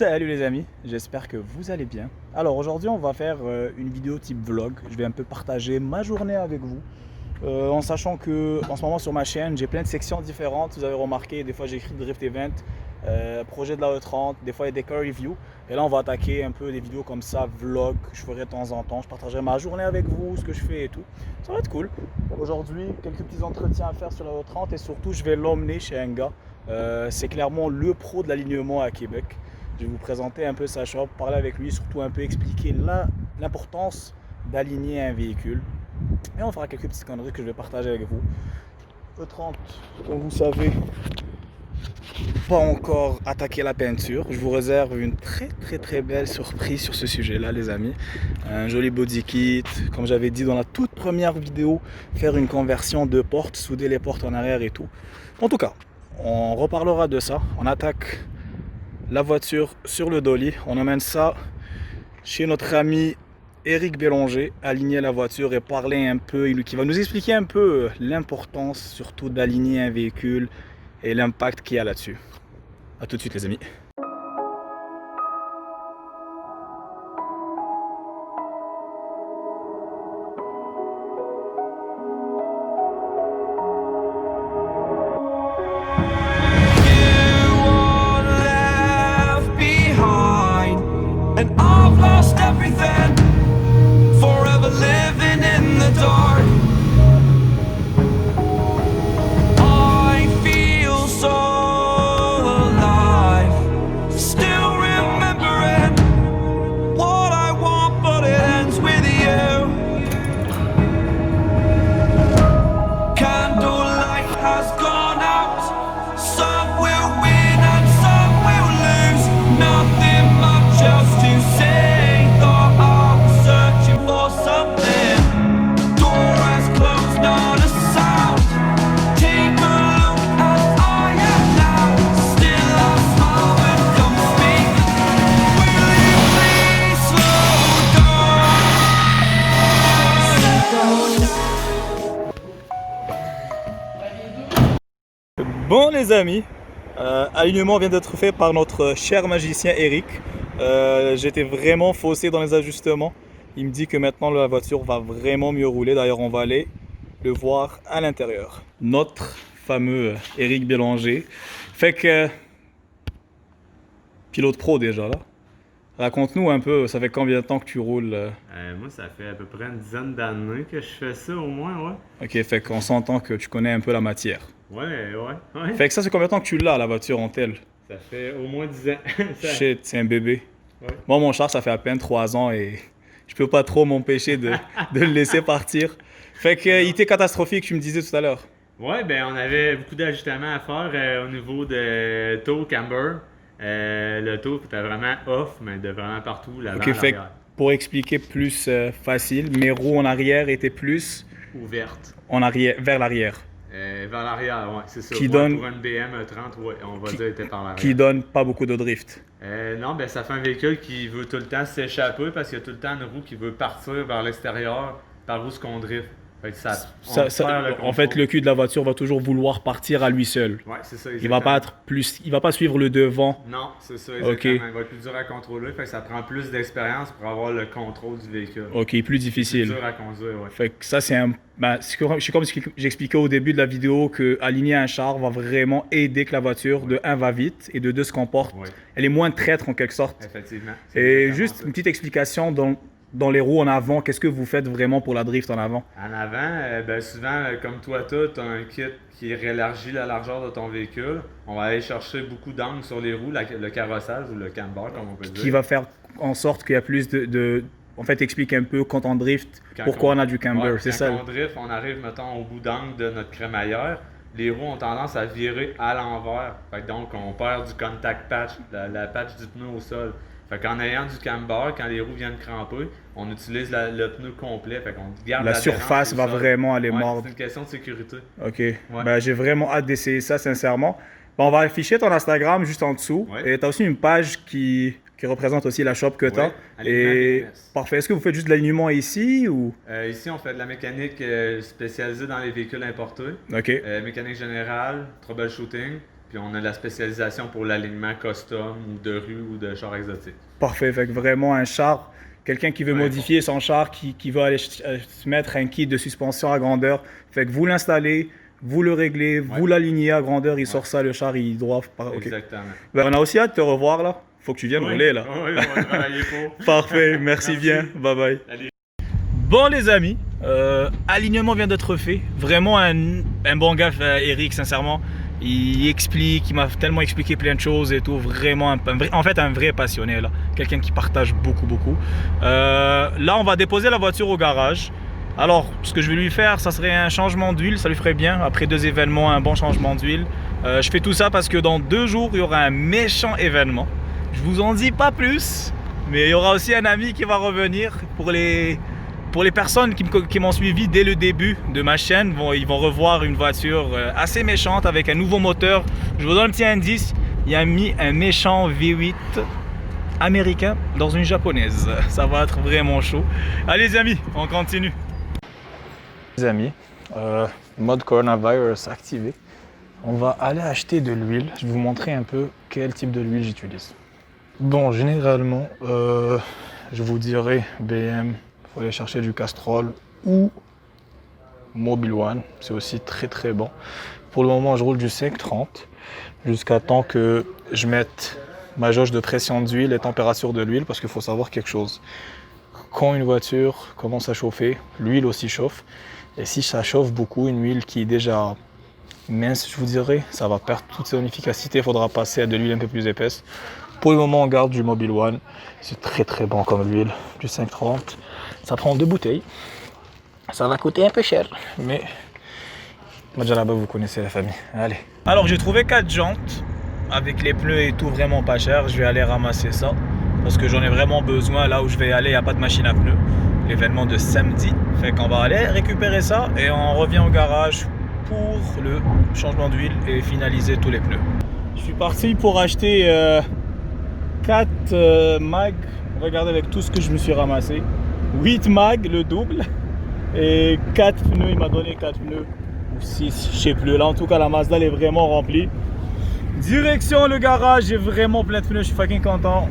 Salut les amis, j'espère que vous allez bien. Alors aujourd'hui on va faire une vidéo type vlog. Je vais un peu partager ma journée avec vous. En sachant que en ce moment sur ma chaîne j'ai plein de sections différentes. Vous avez remarqué, des fois j'écris Drift Event, projet de la E30, des fois il y a des car reviews. Et là on va attaquer un peu des vidéos comme ça, vlog que je ferai de temps en temps. Je partagerai ma journée avec vous, ce que je fais et tout. Ça va être cool. Aujourd'hui quelques petits entretiens à faire sur la E30 et surtout je vais l'emmener chez un gars. C'est clairement le pro de l'alignement à Québec. Je vais vous présenter un peu sa shop, parler avec lui, surtout un peu expliquer l'importance d'aligner un véhicule. Et on fera quelques petites conneries que je vais partager avec vous. E30, comme vous savez, pas encore attaqué la peinture. Je vous réserve une très belle surprise sur ce sujet-là, les amis. Un joli body kit, comme j'avais dit dans la toute première vidéo, faire une conversion de portes, souder les portes en arrière et tout. En tout cas, on reparlera de ça. On attaque la voiture sur le dolly, on emmène ça chez notre ami Éric Bélanger, aligner la voiture et parler un peu, qui va nous expliquer un peu l'importance surtout d'aligner un véhicule et l'impact qu'il y a là-dessus. A tout de suite les amis. Bon les amis, alignement vient d'être fait par notre cher magicien Eric. J'étais vraiment faussé dans les ajustements. Il me dit que maintenant la voiture va vraiment mieux rouler. D'ailleurs on va aller le voir à l'intérieur. Notre fameux Éric Bélanger. Fait que pilote pro déjà là. Raconte-nous un peu, ça fait combien de temps que tu roules? Moi, ça fait à peu près une dizaine d'années que je fais ça au moins, ouais. Ok, fait qu'on s'entend que tu connais un peu la matière. Ouais. Fait que ça, c'est combien de temps que tu l'as, la voiture en telle? Ça fait au moins 10 ans. Shit, c'est un bébé. Ouais. Moi, mon char, ça fait à peine 3 ans et je peux pas trop m'empêcher de le laisser partir. Fait que il était catastrophique, tu me disais tout à l'heure. Ouais, ben on avait beaucoup d'ajustements à faire au niveau de taux camber. Le taux était vraiment off, mais de vraiment partout, l'avant, Ok, fait que l'arrière. pour expliquer plus facile, mes roues en arrière étaient plus Ouverte. en arrière, vers l'arrière. Vers l'arrière, ouais, c'est ça. Qui Ouais, donne- pour une BM 30, ouais, on va dire était par l'arrière. Qui donne pas beaucoup de drift. Non, ben ça fait un véhicule qui veut tout le temps s'échapper parce qu'il y a tout le temps une roue qui veut partir vers l'extérieur par où ce qu'on drift. Fait que En fait, le cul de la voiture va toujours vouloir partir à lui seul. Ouais, c'est ça, Il va pas être plus, il va pas suivre le devant. Non, c'est ça, exactement. Ok. Il va être plus dur à contrôler, fait que ça prend plus d'expérience pour avoir le contrôle du véhicule. Ok, plus Plus difficile. dur à conduire, ouais. Fait que ça, c'est un. C'est comme ce que j'expliquais au début de la vidéo que aligner un char va vraiment aider que la voiture, de 1, va vite et de 2, se comporte. Ouais. Elle est moins traître en quelque sorte. Effectivement. Et exactement juste ça. une petite explication dans les roues en avant, qu'est-ce que vous faites vraiment pour la drift en avant? En avant, ben souvent, comme toi, tu as un kit qui rélargit la largeur de ton véhicule. On va aller chercher beaucoup d'angles sur les roues, le carrossage ou le camber, comme on peut dire. Qui va faire en sorte qu'il y a plus En fait, explique un peu quand on drift, Quand pourquoi on a du camber, ouais, c'est quand ça? on drift, on arrive, mettons, au bout d'angle de notre crémaillère. Les roues ont tendance à virer à l'envers. Fait que donc, on perd du contact patch, la patch du pneu au sol. Fait qu'en ayant du camber, quand les roues viennent cramper, on utilise le pneu complet. Fait qu'on garde La l'adhérence surface au va sol. vraiment aller Ouais, mordre. c'est une question de sécurité. Ok, ben, j'ai vraiment hâte d'essayer ça, sincèrement. Ben, on va afficher ton Instagram juste en dessous. Ouais. Et tu as aussi une page qui représente aussi la shop que tu as. Ouais, alignement Et BMS. parfait. Est-ce que vous faites juste de l'alignement ici ou? Ici, on fait de la mécanique spécialisée dans les véhicules importés. Ok. Mécanique générale, troubleshooting. Puis on a la spécialisation pour l'alignement custom ou de rue ou de char exotique. Parfait, fait que vraiment un char, quelqu'un qui veut modifier son char, qui veut aller se mettre un kit de suspension à grandeur, fait que vous l'installez, vous le réglez, vous l'alignez à grandeur, il sort ça, le char, il doit... Okay. Exactement. Ben, on a aussi hâte de te revoir là, faut que tu viennes rouler là. Oui, on va travailler pour. Parfait, merci bien, bye bye. Allez. Bon les amis, alignement vient d'être fait, vraiment un bon gars Eric, sincèrement. Il explique, il m'a tellement expliqué plein de choses et tout, vraiment un vrai passionné là, quelqu'un qui partage beaucoup. Là on va déposer la voiture au garage. Alors ce que je vais lui faire, ça serait un changement d'huile, ça lui ferait bien, après 2 événements, un bon changement d'huile. Je fais tout ça parce que dans 2 jours il y aura un méchant événement. Je vous en dis pas plus, mais il y aura aussi un ami qui va revenir pour les personnes qui m'ont suivi dès le début de ma chaîne. Ils vont revoir une voiture assez méchante avec un nouveau moteur. Je vous donne un petit indice, il a mis un méchant V8 américain dans une japonaise. Ça va être vraiment chaud. Allez les amis, on continue. Les amis, mode coronavirus activé. On va aller acheter de l'huile. Je vais vous montrer un peu quel type de l'huile j'utilise. Bon, généralement, je vous dirais BM. Il faut aller chercher du Castrol ou Mobil One, c'est aussi très bon. Pour le moment, je roule du 530 jusqu'à temps que je mette ma jauge de pression d'huile et température de l'huile, parce qu'il faut savoir quelque chose. Quand une voiture commence à chauffer, l'huile aussi chauffe. Et si ça chauffe beaucoup, une huile qui est déjà mince, je vous dirais, ça va perdre toute son efficacité. Il faudra passer à de l'huile un peu plus épaisse. Pour le moment, on garde du Mobil One. C'est très bon comme l'huile, du 530. Ça prend 2 bouteilles. Ça va coûter un peu cher, mais déjà là-bas, vous connaissez la famille. Allez. Alors, j'ai trouvé 4 jantes avec les pneus et tout vraiment pas cher. Je vais aller ramasser ça parce que j'en ai vraiment besoin. Là où je vais aller, il n'y a pas de machine à pneus. L'événement de samedi. Fait qu'on va aller récupérer ça et on revient au garage pour le changement d'huile et finaliser tous les pneus. Je suis parti pour acheter 4 mags. Regardez avec tout ce que je me suis ramassé. 8 mags, le double. Et 4 pneus, il m'a donné 4 pneus. Ou 6, je sais plus. Là en tout cas la Mazda elle est vraiment remplie. Direction le garage, j'ai vraiment plein de pneus, je suis fucking content.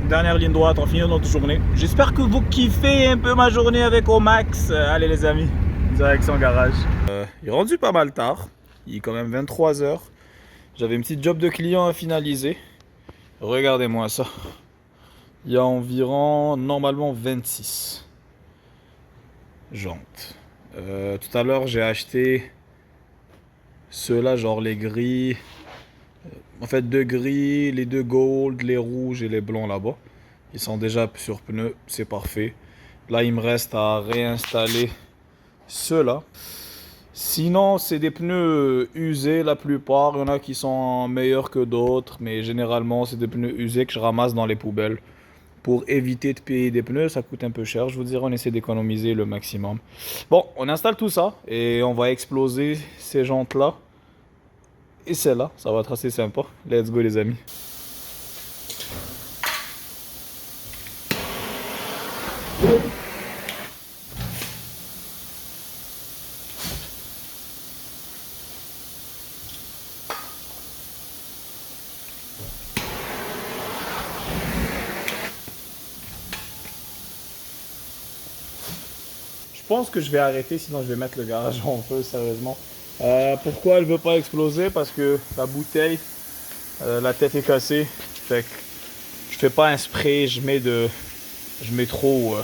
Dernière ligne droite, on finit notre journée. J'espère que vous kiffez un peu ma journée avec Omax. Allez les amis, direction garage. Il est rendu pas mal tard. Il est quand même 23 h. J'avais une petite job de client à finaliser. Regardez-moi ça. Il y a environ, normalement 26 jantes. Tout à l'heure, j'ai acheté ceux-là, genre les gris. En fait, 2 gris, les 2 gold, les rouges et les blancs là-bas. Ils sont déjà sur pneus, c'est parfait. Là, il me reste à réinstaller ceux-là. Sinon, c'est des pneus usés la plupart. Il y en a qui sont meilleurs que d'autres, mais généralement, c'est des pneus usés que je ramasse dans les poubelles. Pour éviter de payer des pneus, ça coûte un peu cher. Je vous dirais, on essaie d'économiser le maximum. Bon, on installe tout ça et on va exploser ces jantes-là. Et celle-là, ça va être assez sympa. Let's go les amis. Je pense que je vais arrêter, sinon je vais mettre le garage en feu, sérieusement. Pourquoi elle ne veut pas exploser? Parce que la bouteille, la tête est cassée. Fait que je fais pas un spray, je mets trop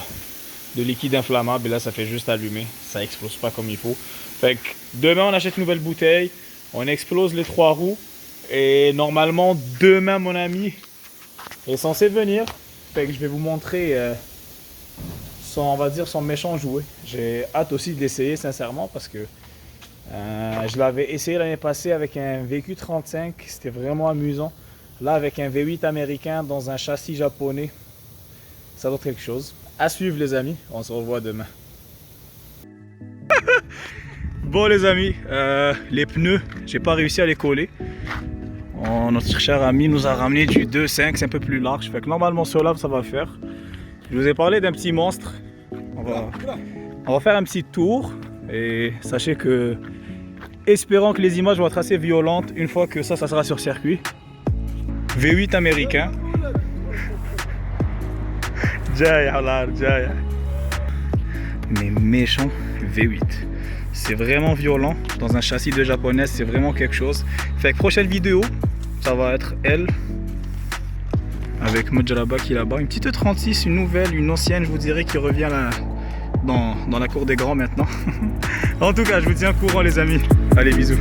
de liquide inflammable et là ça fait juste allumer. Ça explose pas comme il faut. Fait que demain on achète une nouvelle bouteille, on explose les 3 roues et normalement demain mon ami est censé venir. Fait que je vais vous montrer on va dire son méchant jouet. J'ai hâte aussi d'essayer sincèrement parce que je l'avais essayé l'année passée avec un VQ35, c'était vraiment amusant. Là avec un V8 américain dans un châssis japonais, ça doit être quelque chose. À suivre les amis, on se revoit demain. Bon les amis, les pneus, j'ai pas réussi à les coller. Notre cher ami nous a ramené du 2.5, c'est un peu plus large, fait que normalement cela ça va faire. Je vous ai parlé d'un petit monstre. On va faire un petit tour et sachez que Espérant que les images vont être assez violentes une fois que ça sera sur circuit. V8 américain. Mais méchant V8. C'est vraiment violent. Dans un châssis de japonaise, c'est vraiment quelque chose. Fait que prochaine vidéo, ça va être elle. Avec Mojaraba qui est là-bas. Une petite 36, une nouvelle, une ancienne, je vous dirais, qui revient là, dans la cour des grands maintenant. En tout cas, je vous tiens au courant les amis. Allez, bisous.